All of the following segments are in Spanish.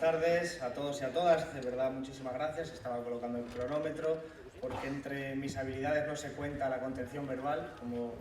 tardes a todos y a todas. De verdad, muchísimas gracias. Estaba colocando el cronómetro porque entre mis habilidades no se cuenta la contención verbal, como...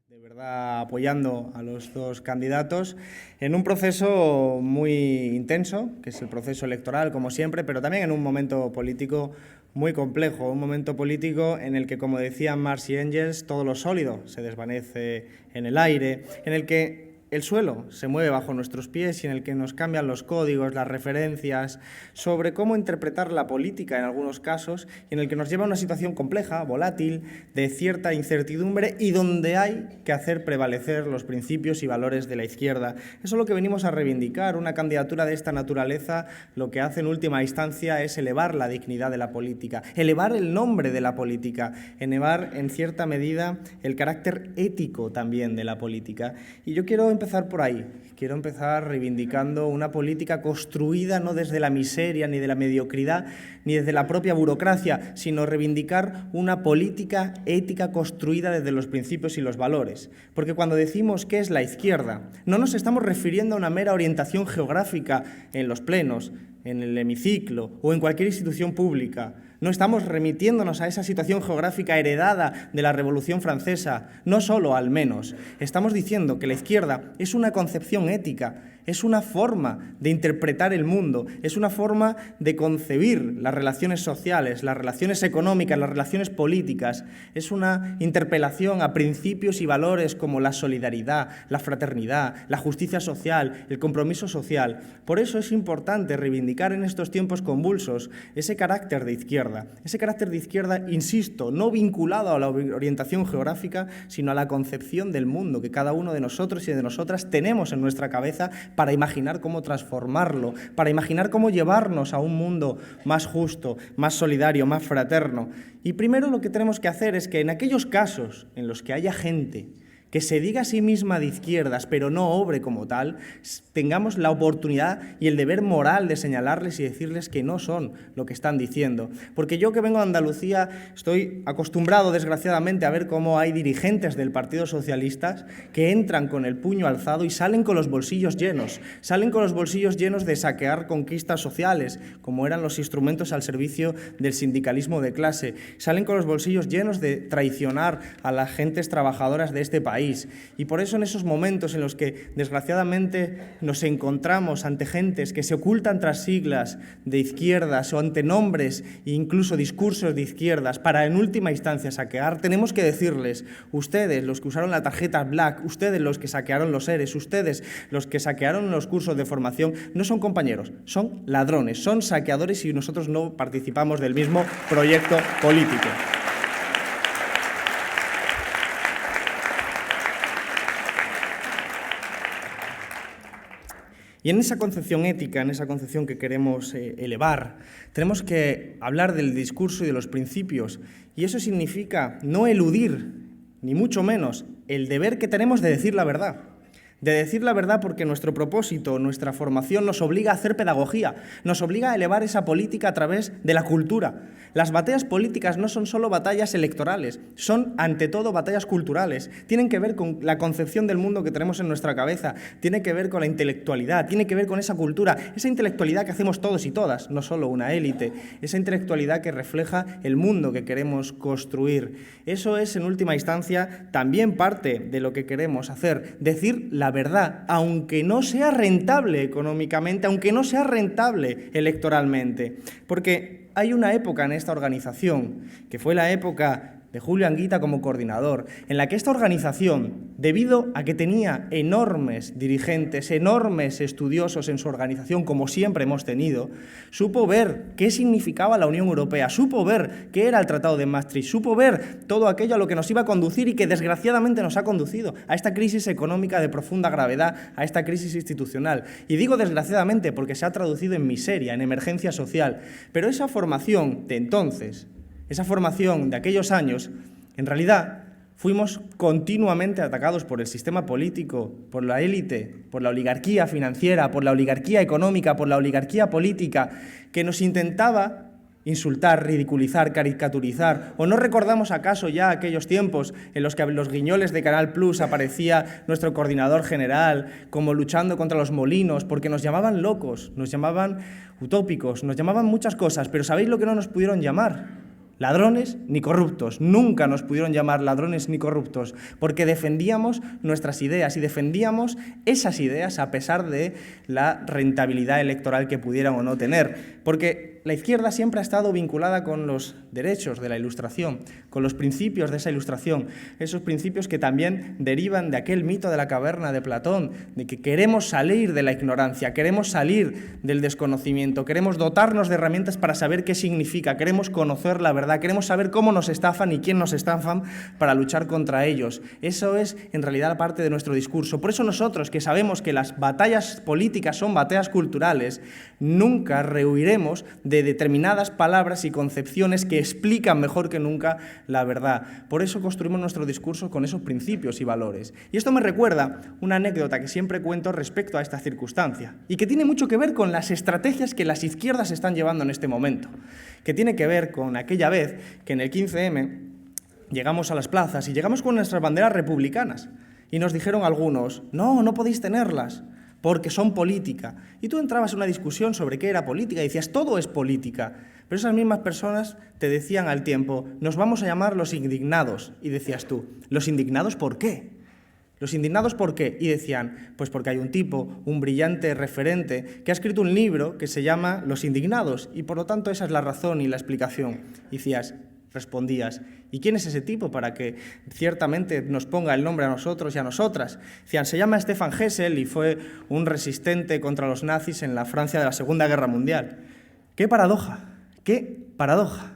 De verdad, apoyando a los dos candidatos en un proceso muy intenso, que es el proceso electoral, como siempre, pero también en un momento político muy complejo, un momento político en el que, como decían Marx y Engels, todo lo sólido se desvanece en el aire, en el que el suelo se mueve bajo nuestros pies y en el que nos cambian los códigos, las referencias sobre cómo interpretar la política en algunos casos y en el que nos lleva a una situación compleja, volátil, de cierta incertidumbre y donde hay que hacer prevalecer los principios y valores de la izquierda. Eso es lo que venimos a reivindicar. Una candidatura de esta naturaleza lo que hace en última instancia es elevar la dignidad de la política, elevar el nombre de la política, elevar en cierta medida el carácter ético también de la política. Y yo quiero empezar por ahí. Quiero empezar reivindicando una política construida no desde la miseria ni de la mediocridad ni desde la propia burocracia, sino reivindicar una política ética construida desde los principios y los valores. Porque cuando decimos qué es la izquierda, no nos estamos refiriendo a una mera orientación geográfica en los plenos, en el hemiciclo o en cualquier institución pública. No estamos remitiéndonos a esa situación geográfica heredada de la Revolución Francesa, no solo al menos. Estamos diciendo que la izquierda es una concepción ética, es una forma de interpretar el mundo, es una forma de concebir las relaciones sociales, las relaciones económicas, las relaciones políticas. Es una interpelación a principios y valores como la solidaridad, la fraternidad, la justicia social, el compromiso social. Por eso es importante reivindicar en estos tiempos convulsos ese carácter de izquierda, insisto, no vinculado a la orientación geográfica, sino a la concepción del mundo que cada uno de nosotros y de nosotras tenemos en nuestra cabeza para imaginar cómo transformarlo, para imaginar cómo llevarnos a un mundo más justo, más solidario, más fraterno. Y primero lo que tenemos que hacer es que en aquellos casos en los que haya gente que se diga a sí misma de izquierdas, pero no obre como tal, tengamos la oportunidad y el deber moral de señalarles y decirles que no son lo que están diciendo. Porque yo que vengo de Andalucía estoy acostumbrado, desgraciadamente, a ver cómo hay dirigentes del Partido Socialista que entran con el puño alzado y salen con los bolsillos llenos. Salen con los bolsillos llenos de saquear conquistas sociales, como eran los instrumentos al servicio del sindicalismo de clase. Salen con los bolsillos llenos de traicionar a las gentes trabajadoras de este país. Y por eso en esos momentos en los que desgraciadamente nos encontramos ante gentes que se ocultan tras siglas de izquierdas o ante nombres e incluso discursos de izquierdas para en última instancia saquear, tenemos que decirles: ustedes, los que usaron la tarjeta Black, ustedes los que saquearon los ERES, ustedes los que saquearon los cursos de formación, no son compañeros, son ladrones, son saqueadores y nosotros no participamos del mismo proyecto político. Y en esa concepción ética, en esa concepción que queremos elevar, tenemos que hablar del discurso y de los principios. Y eso significa no eludir, ni mucho menos, el deber que tenemos de decir la verdad. De decir la verdad porque nuestro propósito, nuestra formación nos obliga a hacer pedagogía, nos obliga a elevar esa política a través de la cultura. Las batallas políticas no son solo batallas electorales, son ante todo batallas culturales. Tienen que ver con la concepción del mundo que tenemos en nuestra cabeza, tiene que ver con la intelectualidad, tiene que ver con esa cultura, esa intelectualidad que hacemos todos y todas, no solo una élite, esa intelectualidad que refleja el mundo que queremos construir. Eso es, en última instancia, también parte de lo que queremos hacer, decir la verdad, aunque no sea rentable económicamente, aunque no sea rentable electoralmente. Porque hay una época en esta organización, que fue la época de Julio Anguita como coordinador, en la que esta organización, debido a que tenía enormes dirigentes, enormes estudiosos en su organización, como siempre hemos tenido, supo ver qué significaba la Unión Europea, supo ver qué era el Tratado de Maastricht, supo ver todo aquello a lo que nos iba a conducir y que desgraciadamente nos ha conducido a esta crisis económica de profunda gravedad, a esta crisis institucional. Y digo desgraciadamente porque se ha traducido en miseria, en emergencia social. Pero esa formación de entonces, esa formación de aquellos años, en realidad fuimos continuamente atacados por el sistema político, por la élite, por la oligarquía financiera, por la oligarquía económica, por la oligarquía política, que nos intentaba insultar, ridiculizar, caricaturizar? ¿O no recordamos acaso ya aquellos tiempos en los que en los guiñoles de Canal Plus aparecía nuestro coordinador general como luchando contra los molinos, porque nos llamaban locos, nos llamaban utópicos, nos llamaban muchas cosas, pero ¿sabéis lo que no nos pudieron llamar? Ladrones ni corruptos. Nunca nos pudieron llamar ladrones ni corruptos, porque defendíamos nuestras ideas y defendíamos esas ideas a pesar de la rentabilidad electoral que pudieran o no tener. Porque la izquierda siempre ha estado vinculada con los derechos de la Ilustración, con los principios de esa Ilustración, esos principios que también derivan de aquel mito de la caverna de Platón, de que queremos salir de la ignorancia, queremos salir del desconocimiento, queremos dotarnos de herramientas para saber qué significa, queremos conocer la verdad, queremos saber cómo nos estafan y quién nos estafan para luchar contra ellos. Eso es, en realidad, parte de nuestro discurso. Por eso nosotros, que sabemos que las batallas políticas son batallas culturales, nunca rehuiremos de determinadas palabras y concepciones que explican mejor que nunca la verdad. Por eso construimos nuestro discurso con esos principios y valores. Y esto me recuerda una anécdota que siempre cuento respecto a esta circunstancia y que tiene mucho que ver con las estrategias que las izquierdas están llevando en este momento, que tiene que ver con aquella vez que en el 15M llegamos a las plazas y llegamos con nuestras banderas republicanas y nos dijeron algunos, no podéis tenerlas, porque son política. Y tú entrabas en una discusión sobre qué era política y decías, todo es política. Pero esas mismas personas te decían al tiempo, nos vamos a llamar los indignados. Y decías tú, ¿los indignados por qué? ¿Los indignados por qué? Y decían, pues porque hay un tipo, un brillante referente, que ha escrito un libro que se llama Los Indignados, y por lo tanto esa es la razón y la explicación. Y respondías, ¿y quién es ese tipo para que ciertamente nos ponga el nombre a nosotros y a nosotras? Decían, se llama Stefan Hessel y fue un resistente contra los nazis en la Francia de la Segunda Guerra Mundial. ¡Qué paradoja! ¡Qué paradoja!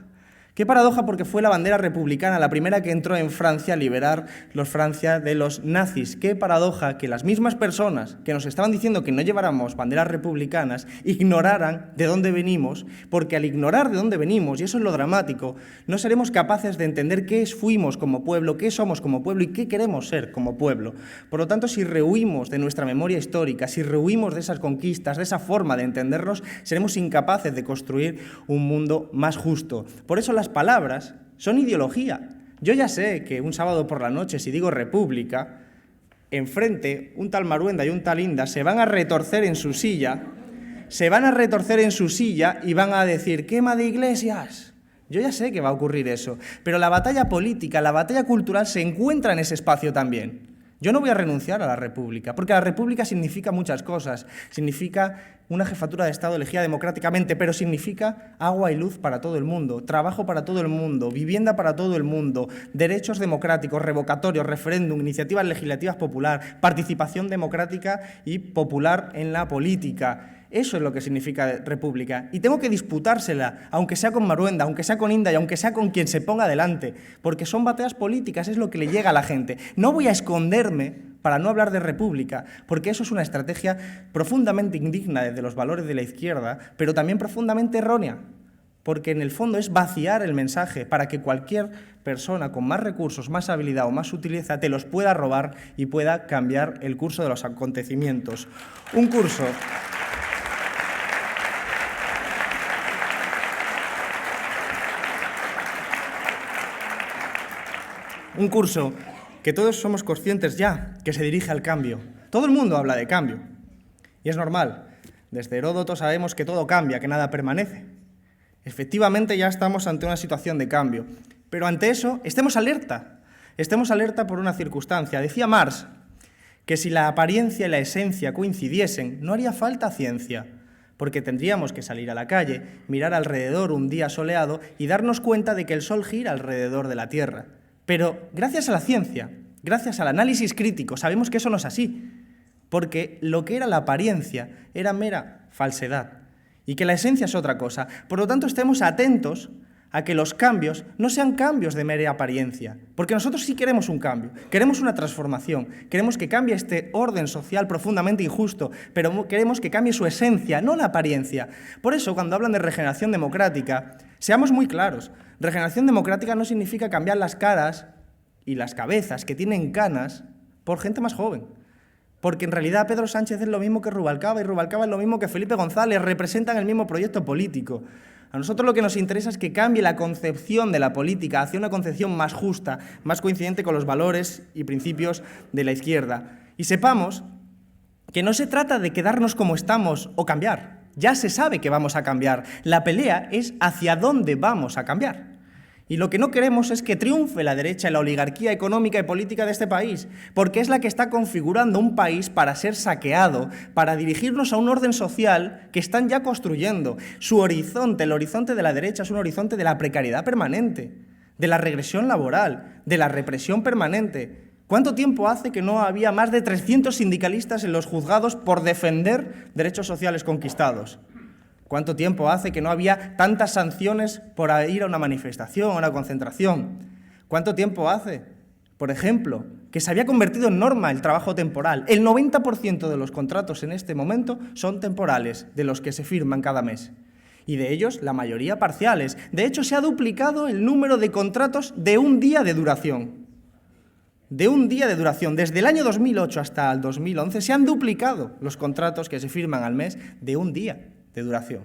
Qué paradoja, porque fue la bandera republicana la primera que entró en Francia a liberar Francia de los nazis. Qué paradoja que las mismas personas que nos estaban diciendo que no lleváramos banderas republicanas ignoraran de dónde venimos, porque al ignorar de dónde venimos, y eso es lo dramático, no seremos capaces de entender qué fuimos como pueblo, qué somos como pueblo y qué queremos ser como pueblo. Por lo tanto, si rehuimos de nuestra memoria histórica, si rehuimos de esas conquistas, de esa forma de entendernos, seremos incapaces de construir un mundo más justo. Por eso las palabras son ideología. Yo ya sé que un sábado por la noche, si digo república, enfrente un tal Maruenda y un tal Inda se van a retorcer en su silla, y van a decir, quema de iglesias. Yo ya sé que va a ocurrir eso, pero la batalla política, la batalla cultural se encuentra en ese espacio también. Yo no voy a renunciar a la República, porque la República significa muchas cosas. Significa una jefatura de Estado elegida democráticamente, pero significa agua y luz para todo el mundo, trabajo para todo el mundo, vivienda para todo el mundo, derechos democráticos, revocatorios, referéndum, iniciativas legislativas popular, participación democrática y popular en la política. Eso es lo que significa república. Y tengo que disputársela, aunque sea con Maruenda, aunque sea con Inda y aunque sea con quien se ponga delante, porque son batallas políticas, es lo que le llega a la gente. No voy a esconderme para no hablar de república, porque eso es una estrategia profundamente indigna desde los valores de la izquierda, pero también profundamente errónea, porque en el fondo es vaciar el mensaje para que cualquier persona con más recursos, más habilidad o más sutileza te los pueda robar y pueda cambiar el curso de los acontecimientos. Un curso que todos somos conscientes ya que se dirige al cambio. Todo el mundo habla de cambio. Y es normal. Desde Heródoto sabemos que todo cambia, que nada permanece. Efectivamente ya estamos ante una situación de cambio. Pero ante eso, estemos alerta. Estemos alerta por una circunstancia. Decía Marx que si la apariencia y la esencia coincidiesen, no haría falta ciencia, porque tendríamos que salir a la calle, mirar alrededor un día soleado y darnos cuenta de que el Sol gira alrededor de la Tierra. Pero gracias a la ciencia, gracias al análisis crítico, sabemos que eso no es así, porque lo que era la apariencia era mera falsedad y que la esencia es otra cosa. Por lo tanto, estemos atentos a que los cambios no sean cambios de mera apariencia, porque nosotros sí queremos un cambio, queremos una transformación, queremos que cambie este orden social profundamente injusto, pero queremos que cambie su esencia, no la apariencia. Por eso, cuando hablan de regeneración democrática, seamos muy claros. Regeneración democrática no significa cambiar las caras y las cabezas que tienen canas por gente más joven. Porque en realidad Pedro Sánchez es lo mismo que Rubalcaba y Rubalcaba es lo mismo que Felipe González, representan el mismo proyecto político. A nosotros lo que nos interesa es que cambie la concepción de la política hacia una concepción más justa, más coincidente con los valores y principios de la izquierda. Y sepamos que no se trata de quedarnos como estamos o cambiar. Ya se sabe que vamos a cambiar. La pelea es hacia dónde vamos a cambiar. Y lo que no queremos es que triunfe la derecha y la oligarquía económica y política de este país, porque es la que está configurando un país para ser saqueado, para dirigirnos a un orden social que están ya construyendo. Su horizonte, el horizonte de la derecha, es un horizonte de la precariedad permanente, de la regresión laboral, de la represión permanente. ¿Cuánto tiempo hace que no había más de 300 sindicalistas en los juzgados por defender derechos sociales conquistados? ¿Cuánto tiempo hace que no había tantas sanciones por ir a una manifestación, a una concentración? ¿Cuánto tiempo hace, por ejemplo, que se había convertido en norma el trabajo temporal? El 90% de los contratos en este momento son temporales, de los que se firman cada mes. Y de ellos, la mayoría parciales. De hecho, se ha duplicado el número de contratos de un día de duración. De un día de duración. Desde el año 2008 hasta el 2011 se han duplicado los contratos que se firman al mes de un día de duración.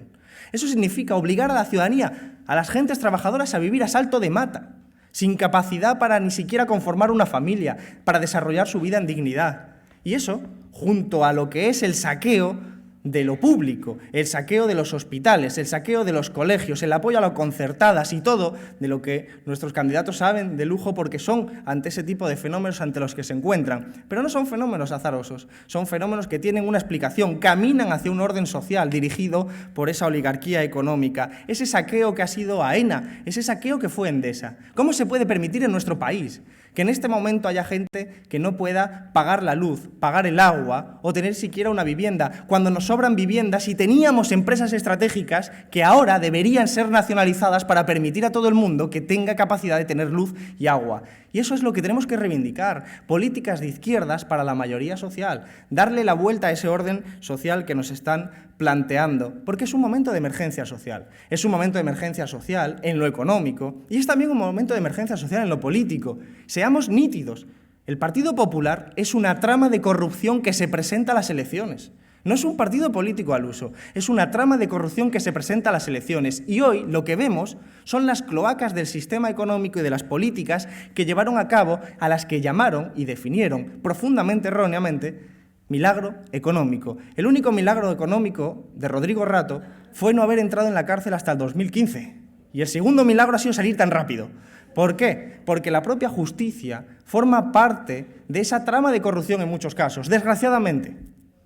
Eso significa obligar a la ciudadanía, a las gentes trabajadoras a vivir a salto de mata, sin capacidad para ni siquiera conformar una familia, para desarrollar su vida en dignidad. Y eso, junto a lo que es el saqueo de lo público, el saqueo de los hospitales, el saqueo de los colegios, el apoyo a las concertadas y todo de lo que nuestros candidatos saben de lujo porque son ante ese tipo de fenómenos ante los que se encuentran. Pero no son fenómenos azarosos, son fenómenos que tienen una explicación, caminan hacia un orden social dirigido por esa oligarquía económica, ese saqueo que ha sido Aena, ese saqueo que fue Endesa. ¿Cómo se puede permitir en nuestro país que en este momento haya gente que no pueda pagar la luz, pagar el agua o tener siquiera una vivienda, cuando nos sobran viviendas y teníamos empresas estratégicas que ahora deberían ser nacionalizadas para permitir a todo el mundo que tenga capacidad de tener luz y agua? Y eso es lo que tenemos que reivindicar, políticas de izquierdas para la mayoría social, darle la vuelta a ese orden social que nos están planteando, porque es un momento de emergencia social. Es un momento de emergencia social en lo económico y es también un momento de emergencia social en lo político. Seamos nítidos, el Partido Popular es una trama de corrupción que se presenta a las elecciones. No es un partido político al uso, es una trama de corrupción que se presenta a las elecciones. Y hoy lo que vemos son las cloacas del sistema económico y de las políticas que llevaron a cabo, a las que llamaron y definieron profundamente erróneamente milagro económico. El único milagro económico de Rodrigo Rato fue no haber entrado en la cárcel hasta el 2015. Y el segundo milagro ha sido salir tan rápido. ¿Por qué? Porque la propia justicia forma parte de esa trama de corrupción en muchos casos, desgraciadamente,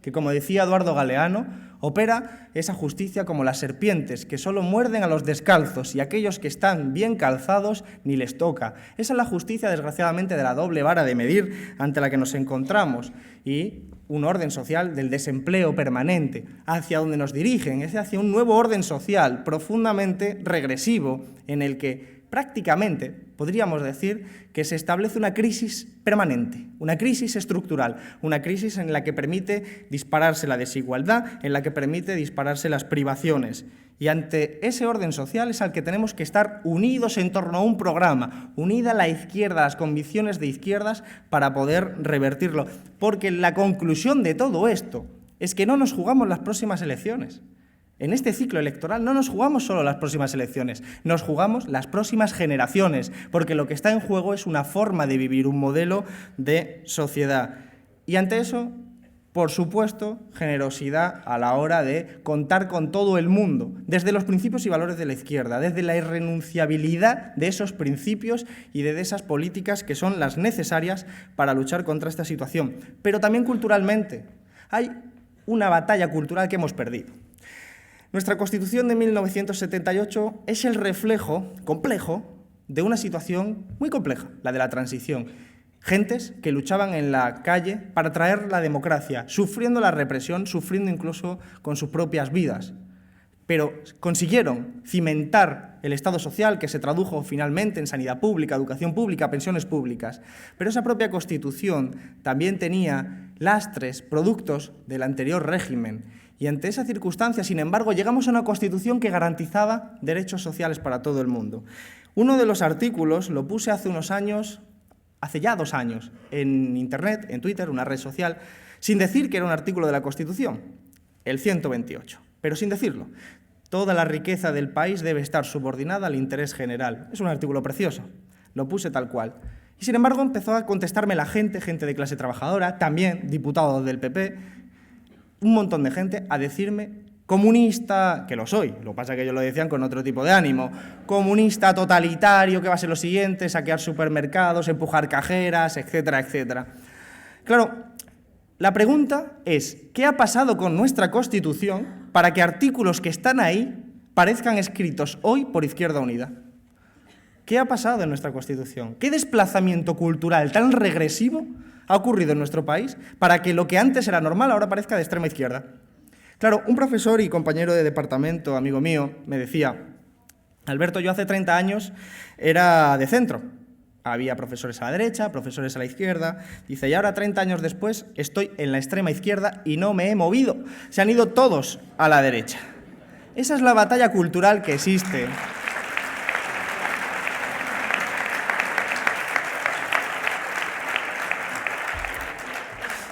que, como decía Eduardo Galeano, opera esa justicia como las serpientes, que solo muerden a los descalzos y aquellos que están bien calzados ni les toca. Esa es la justicia, desgraciadamente, de la doble vara de medir ante la que nos encontramos y un orden social del desempleo permanente, hacia donde nos dirigen, es hacia un nuevo orden social profundamente regresivo en el que prácticamente podríamos decir que se establece una crisis permanente, una crisis estructural, una crisis en la que permite dispararse la desigualdad, en la que permite dispararse las privaciones. Y ante ese orden social es al que tenemos que estar unidos en torno a un programa, unida la izquierda, las convicciones de izquierdas para poder revertirlo. Porque la conclusión de todo esto es que no nos jugamos las próximas elecciones. En este ciclo electoral no nos jugamos solo las próximas elecciones, nos jugamos las próximas generaciones, porque lo que está en juego es una forma de vivir, un modelo de sociedad. Y ante eso, por supuesto, generosidad a la hora de contar con todo el mundo, desde los principios y valores de la izquierda, desde la irrenunciabilidad de esos principios y de esas políticas que son las necesarias para luchar contra esta situación. Pero también culturalmente. Hay una batalla cultural que hemos perdido. Nuestra Constitución de 1978 es el reflejo complejo de una situación muy compleja, la de la transición. Gentes que luchaban en la calle para traer la democracia, sufriendo la represión, sufriendo incluso con sus propias vidas. Pero consiguieron cimentar el Estado social, que se tradujo finalmente en sanidad pública, educación pública, pensiones públicas. Pero esa propia Constitución también tenía lastres, productos del anterior régimen. Y ante esa circunstancia, sin embargo, llegamos a una Constitución que garantizaba derechos sociales para todo el mundo. Uno de los artículos lo puse hace ya 2 años, en Internet, en Twitter, una red social, sin decir que era un artículo de la Constitución, el 128, pero sin decirlo. Toda la riqueza del país debe estar subordinada al interés general. Es un artículo precioso, lo puse tal cual. Y sin embargo empezó a contestarme la gente de clase trabajadora, también diputados del PP, un montón de gente a decirme comunista, que lo soy, lo que pasa es que ellos lo decían con otro tipo de ánimo, comunista totalitario, que va a ser lo siguiente, saquear supermercados, empujar cajeras, etcétera, etcétera. Claro, la pregunta es, ¿qué ha pasado con nuestra Constitución para que artículos que están ahí parezcan escritos hoy por Izquierda Unida? ¿Qué ha pasado en nuestra Constitución? ¿Qué desplazamiento cultural tan regresivo ha ocurrido en nuestro país para que lo que antes era normal ahora parezca de extrema izquierda? Claro, un profesor y compañero de departamento, amigo mío, me decía, Alberto, yo hace 30 años era de centro. Había profesores a la derecha, profesores a la izquierda. Dice, y ahora 30 años después estoy en la extrema izquierda y no me he movido. Se han ido todos a la derecha. Esa es la batalla cultural que existe.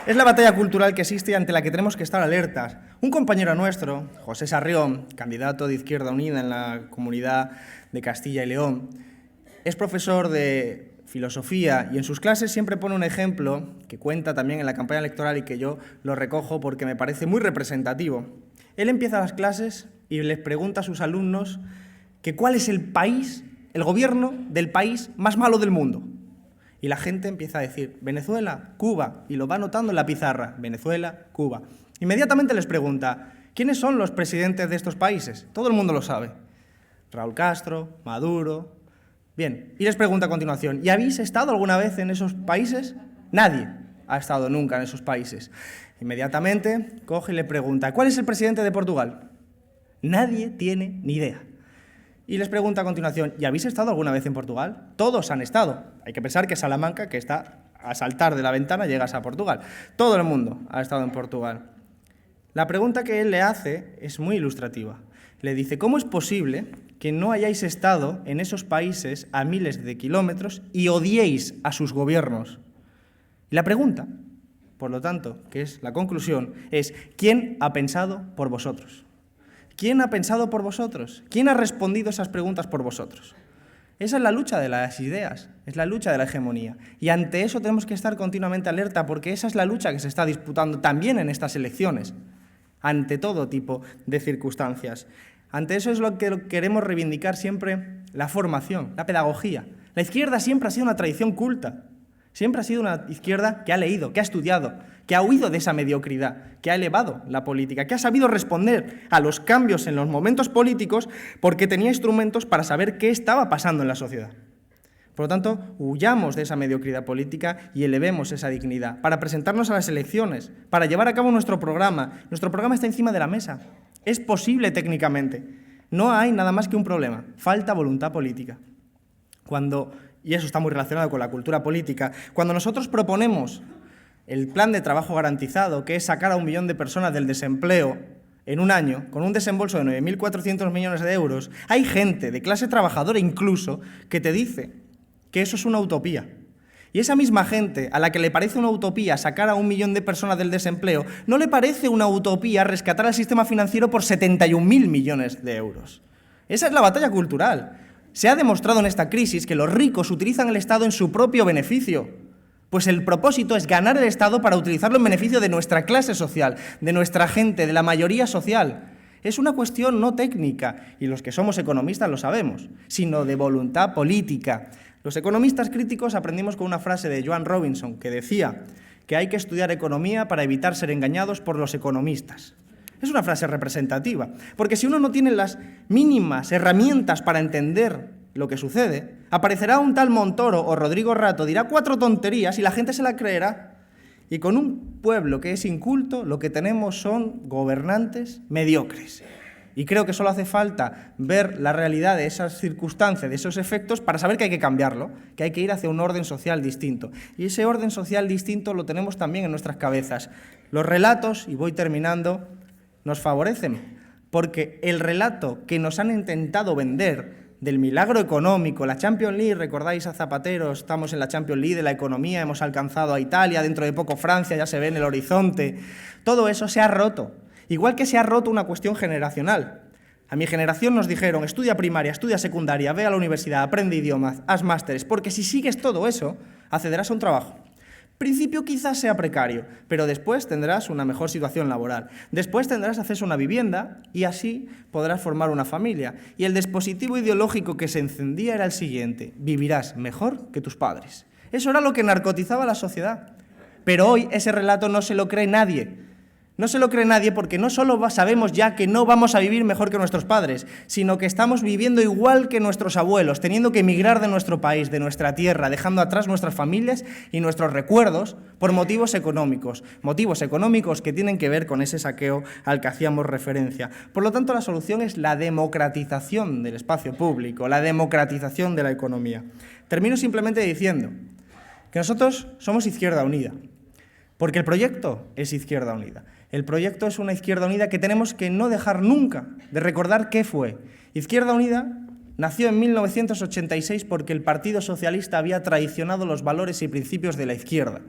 Es la batalla cultural que existe y ante la que tenemos que estar alertas. Un compañero nuestro, José Sarrión, candidato de Izquierda Unida en la Comunidad de Castilla y León, es profesor de filosofía y en sus clases siempre pone un ejemplo que cuenta también en la campaña electoral y que yo lo recojo porque me parece muy representativo. Él empieza las clases y les pregunta a sus alumnos que cuál es el país, el gobierno del país más malo del mundo. Y la gente empieza a decir, Venezuela, Cuba, y lo va anotando en la pizarra, Venezuela, Cuba. Inmediatamente les pregunta, ¿quiénes son los presidentes de estos países? Todo el mundo lo sabe. Raúl Castro, Maduro. Bien, y les pregunta a continuación, ¿y habéis estado alguna vez en esos países? Nadie ha estado nunca en esos países. Inmediatamente coge y le pregunta, ¿cuál es el presidente de Portugal? Nadie tiene ni idea. Y les pregunta a continuación, ¿y habéis estado alguna vez en Portugal? Todos han estado. Hay que pensar que Salamanca, que está a saltar de la ventana, llegas a Portugal. Todo el mundo ha estado en Portugal. La pregunta que él le hace es muy ilustrativa. Le dice, ¿cómo es posible que no hayáis estado en esos países a miles de kilómetros y odiéis a sus gobiernos? Y la pregunta, por lo tanto, que es la conclusión, es ¿quién ha pensado por vosotros? ¿Quién ha pensado por vosotros? ¿Quién ha respondido esas preguntas por vosotros? Esa es la lucha de las ideas, es la lucha de la hegemonía. Y ante eso tenemos que estar continuamente alerta porque esa es la lucha que se está disputando también en estas elecciones, ante todo tipo de circunstancias. Ante eso es lo que queremos reivindicar siempre, la formación, la pedagogía. La izquierda siempre ha sido una tradición culta, siempre ha sido una izquierda que ha leído, que ha estudiado, que ha huido de esa mediocridad, que ha elevado la política, que ha sabido responder a los cambios en los momentos políticos porque tenía instrumentos para saber qué estaba pasando en la sociedad. Por lo tanto, huyamos de esa mediocridad política y elevemos esa dignidad para presentarnos a las elecciones, para llevar a cabo nuestro programa. Nuestro programa está encima de la mesa. Es posible técnicamente. No hay nada más que un problema. Falta voluntad política. Y eso está muy relacionado con la cultura política. Cuando nosotros proponemos el plan de trabajo garantizado, que es sacar a 1 millón de personas del desempleo en un año, con un desembolso de 9.400 millones de euros, hay gente de clase trabajadora incluso que te dice que eso es una utopía. Y esa misma gente a la que le parece una utopía sacar a 1 millón de personas del desempleo, no le parece una utopía rescatar al sistema financiero por 71.000 millones de euros. Esa es la batalla cultural. Se ha demostrado en esta crisis que los ricos utilizan el Estado en su propio beneficio. Pues el propósito es ganar el Estado para utilizarlo en beneficio de nuestra clase social, de nuestra gente, de la mayoría social. Es una cuestión no técnica, y los que somos economistas lo sabemos, sino de voluntad política. Los economistas críticos aprendimos con una frase de Joan Robinson que decía que hay que estudiar economía para evitar ser engañados por los economistas. Es una frase representativa, porque si uno no tiene las mínimas herramientas para entender lo que sucede, aparecerá un tal Montoro o Rodrigo Rato, dirá 4 tonterías y la gente se la creerá. Y con un pueblo que es inculto, lo que tenemos son gobernantes mediocres. Y creo que solo hace falta ver la realidad de esas circunstancias, de esos efectos, para saber que hay que cambiarlo, que hay que ir hacia un orden social distinto. Y ese orden social distinto lo tenemos también en nuestras cabezas. Los relatos, y voy terminando, nos favorecen, porque el relato que nos han intentado vender del milagro económico, la Champions League, recordáis a Zapatero, estamos en la Champions League de la economía, hemos alcanzado a Italia, dentro de poco Francia, ya se ve en el horizonte, todo eso se ha roto, igual que se ha roto una cuestión generacional. A mi generación nos dijeron, estudia primaria, estudia secundaria, ve a la universidad, aprende idiomas, haz másteres, porque si sigues todo eso, accederás a un trabajo. Principio quizás sea precario, pero después tendrás una mejor situación laboral. Después tendrás acceso a una vivienda y así podrás formar una familia. Y el dispositivo ideológico que se encendía era el siguiente: vivirás mejor que tus padres. Eso era lo que narcotizaba la sociedad. Pero hoy ese relato no se lo cree nadie. No se lo cree nadie porque no solo sabemos ya que no vamos a vivir mejor que nuestros padres, sino que estamos viviendo igual que nuestros abuelos, teniendo que emigrar de nuestro país, de nuestra tierra, dejando atrás nuestras familias y nuestros recuerdos por motivos económicos que tienen que ver con ese saqueo al que hacíamos referencia. Por lo tanto, la solución es la democratización del espacio público, la democratización de la economía. Termino simplemente diciendo que nosotros somos Izquierda Unida, porque el proyecto es Izquierda Unida. El proyecto es una Izquierda Unida que tenemos que no dejar nunca de recordar qué fue. Izquierda Unida nació en 1986 porque el Partido Socialista había traicionado los valores y principios de la izquierda.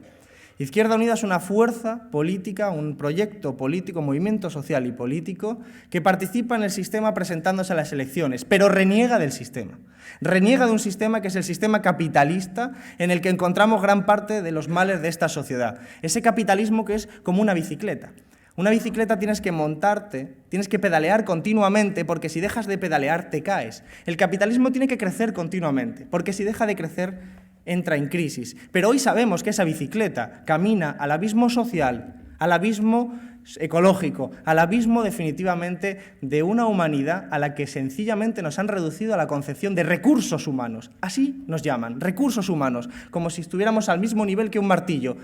Izquierda Unida es una fuerza política, un proyecto político, movimiento social y político que participa en el sistema presentándose a las elecciones, pero reniega del sistema. Reniega de un sistema que es el sistema capitalista en el que encontramos gran parte de los males de esta sociedad. Ese capitalismo que es como una bicicleta. Una bicicleta tienes que montarte, tienes que pedalear continuamente, porque si dejas de pedalear te caes. El capitalismo tiene que crecer continuamente, porque si deja de crecer entra en crisis. Pero hoy sabemos que esa bicicleta camina al abismo social, al abismo ecológico, al abismo definitivamente de una humanidad a la que sencillamente nos han reducido a la concepción de recursos humanos. Así nos llaman, recursos humanos, como si estuviéramos al mismo nivel que un martillo,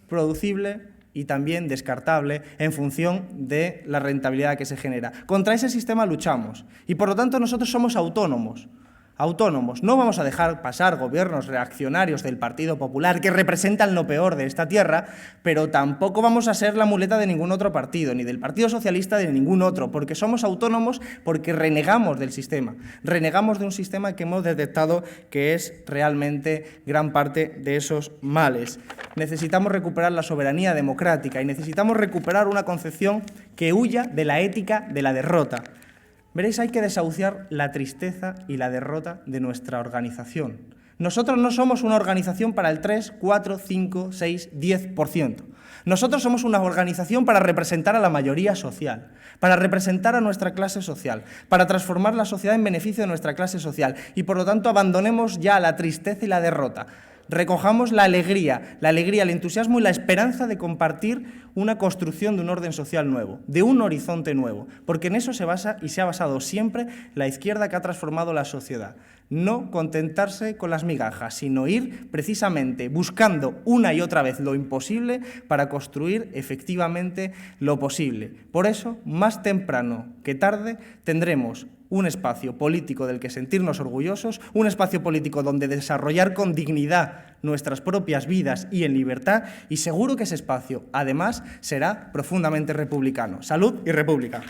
producible y también descartable en función de la rentabilidad que se genera. Contra ese sistema luchamos y, por lo tanto, nosotros somos autónomos. No vamos a dejar pasar gobiernos reaccionarios del Partido Popular que representan lo peor de esta tierra, pero tampoco vamos a ser la muleta de ningún otro partido, ni del Partido Socialista ni de ningún otro, porque somos autónomos, porque renegamos del sistema. Renegamos de un sistema que hemos detectado que es realmente gran parte de esos males. Necesitamos recuperar la soberanía democrática y necesitamos recuperar una concepción que huya de la ética de la derrota. Veréis, hay que desahuciar la tristeza y la derrota de nuestra organización. Nosotros no somos una organización para el 3, 4, 5, 6, 10%. Nosotros somos una organización para representar a la mayoría social, para representar a nuestra clase social, para transformar la sociedad en beneficio de nuestra clase social y, por lo tanto, abandonemos ya la tristeza y la derrota. Recojamos la alegría, el entusiasmo y la esperanza de compartir una construcción de un orden social nuevo, de un horizonte nuevo, porque en eso se basa y se ha basado siempre la izquierda que ha transformado la sociedad. No contentarse con las migajas, sino ir precisamente buscando una y otra vez lo imposible para construir efectivamente lo posible. Por eso, más temprano que tarde, tendremos un espacio político del que sentirnos orgullosos, un espacio político donde desarrollar con dignidad nuestras propias vidas y en libertad, y seguro que ese espacio, además, será profundamente republicano. Salud y república.